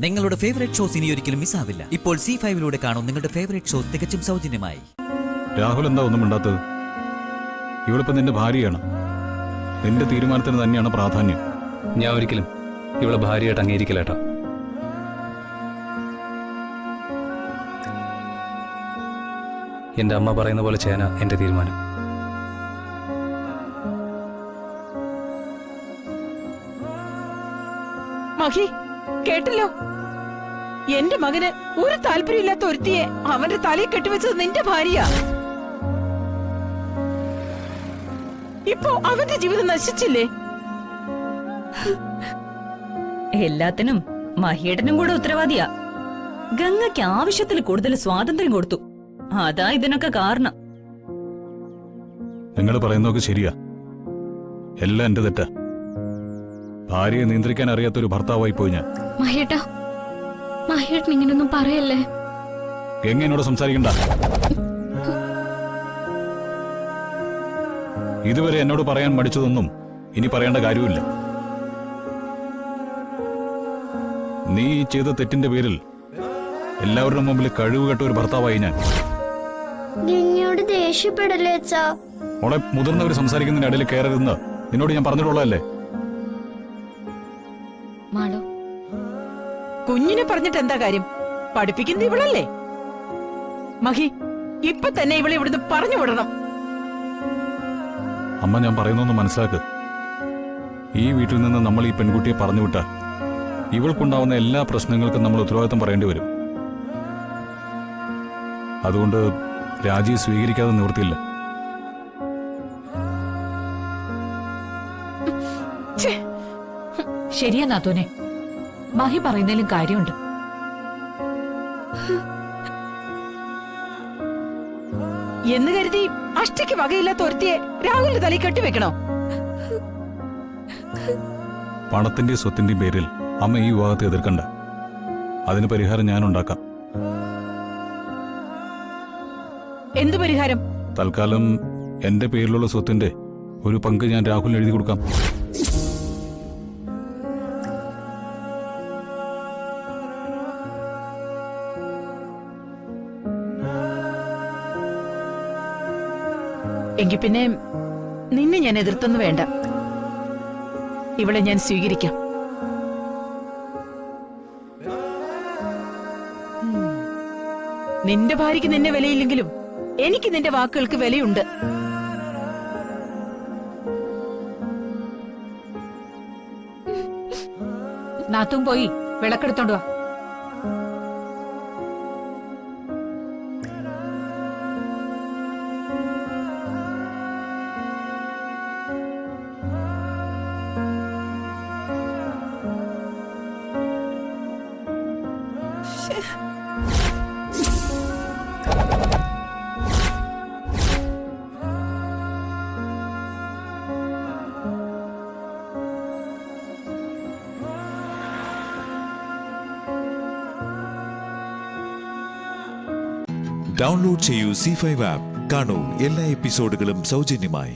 നിങ്ങളുടെ favourite shows ഇനി ഒരിക്കലും മിസ്സാവില്ല. ഇപ്പോൾ C5 കാണും നിങ്ങളുടെ ഫേവറേറ്റ് ഷോസ് തികച്ചും സൗജന്യമായി. രാഹുൽ എന്താ ഒന്നും മിണ്ടാത്തത്? ഇവളിപ്പോ നിന്റെ ഭാര്യയാണ്. നിന്റെ തീരുമാനത്തിന് തന്നെയാണ് പ്രാധാന്യം. ഞാൻ ഒരിക്കലും ഇവളെ ഭാര്യയായിട്ട് അംഗീകരിക്കില്ല കേട്ടോ. എന്റെ അമ്മ പറയുന്ന പോലെ ചെയ്യാനാ എന്റെ തീരുമാനം. മഹി, കേട്ടല്ലോ? എന്റെ മകന് ഒരു താല്പര്യമില്ലാത്ത ഒരുത്തിയെ അവന്റെ തലയിൽ കെട്ടിവെച്ചത് നിന്റെ ഭാര്യ. ഇപ്പോ അവന്റെ ജീവിതം നശിച്ചില്ലേ? എല്ലാത്തിനും മഹിയേട്ടനും കൂടെ ഉത്തരവാദിയാ. ഗംഗയ്ക്ക് ആവശ്യത്തിൽ കൂടുതൽ സ്വാതന്ത്ര്യം കൊടുത്തു. അതാ ഇതിനൊക്കെ കാരണം. നിങ്ങൾ പറയുന്നതൊക്കെ ശരിയാ. എല്ലാം എന്റെ തെറ്റാ. ഭാര്യയെ നിയന്ത്രിക്കാൻ അറിയാത്തൊരു ഭർത്താവായി പോയി ഞാൻ. മഹിയേട്ടാ, മഹിയേട്ടൻ ഇങ്ങനൊന്നും പറയല്ലേ. ഗംഗ എന്നോട് സംസാരിക്കണ്ട. ഇതുവരെ എന്നോട് പറയാൻ മടിച്ചതൊന്നും ഇനി പറയേണ്ട കാര്യമില്ല. നീ ചെയ്ത തെറ്റിന്റെ പേരിൽ എല്ലാവരുടെ മുമ്പിൽ കഴിവുകെട്ട ഒരു ഭർത്താവായി ഞാൻ. ഗംഗയോട് ദേഷ്യപ്പെടല്ലേ അച്ഛാ? മോളെ, മുതിർന്നവർ സംസാരിക്കുന്നതിന് ഇടയിൽ കയറരുതെന്ന് നിന്നോട് ഞാൻ പറഞ്ഞിട്ടുള്ളതല്ലേ? മാളു, കുഞ്ഞിനെ പറഞ്ഞിട്ട് എന്താ കാര്യം? പഠിപ്പിക്കുന്ന ഇവളല്ലേ? മഹി, ഇപ്പൊ തന്നെ ഇവളെ ഇവിടുന്ന് പറഞ്ഞു വിടണം. അമ്മ, ഞാൻ പറയുന്നൊന്ന് മനസ്സിലാക്ക്. ഈ വീട്ടിൽ നിന്ന് നമ്മൾ ഈ പെൺകുട്ടിയെ പറഞ്ഞുവിട്ടാൽ ഇവൾക്കുണ്ടാവുന്ന എല്ലാ പ്രശ്നങ്ങൾക്കും നമ്മൾ ഉത്തരവാദിത്തം പറയേണ്ടി വരും. അതുകൊണ്ട് രാജി സ്വീകരിക്കാതെ നിവൃത്തിയില്ല. ശരിയാ നാത്തൂനെ, മഹി പറയുന്നതിലും കാര്യമുണ്ട്. എന്ന് കരുതി അഷ്ടയ്ക്ക് വകയില്ലാത്ത ഒരുത്തിയെ രാഹുലിന്റെ തലയിൽ കെട്ടിവെക്കണോ? പണത്തിന്റെയും സ്വത്തിന്റെയും പേരിൽ അമ്മ ഈ വിവാഹത്തെ എതിർക്കണ്ട. അതിന് പരിഹാരം ഞാൻ ഉണ്ടാക്കാം. എന്ത് പരിഹാരം? തൽക്കാലം എന്റെ പേരിലുള്ള സ്വത്തിന്റെ ഒരു പങ്ക് ഞാൻ രാഹുലിന് എഴുതി കൊടുക്കാം. എങ്കിൽ പിന്നെ നിന്നെ ഞാൻ എതിർത്തൊന്നും വേണ്ട. ഇവളെ ഞാൻ സ്വീകരിക്കാം. നിന്റെ ഭാര്യയ്ക്ക് നിന്നെ വിലയില്ലെങ്കിലും എനിക്ക് നിന്റെ വാക്കുകൾക്ക് വിലയുണ്ട്. നാത്തും പോയി വിളക്കെടുത്തോണ്ട് വാ. ഡൗൺലോഡ് ചെയ്യൂ C5 ആപ്പ്. കാണൂ എല്ലാ എപ്പിസോഡുകളും സൗജന്യമായി.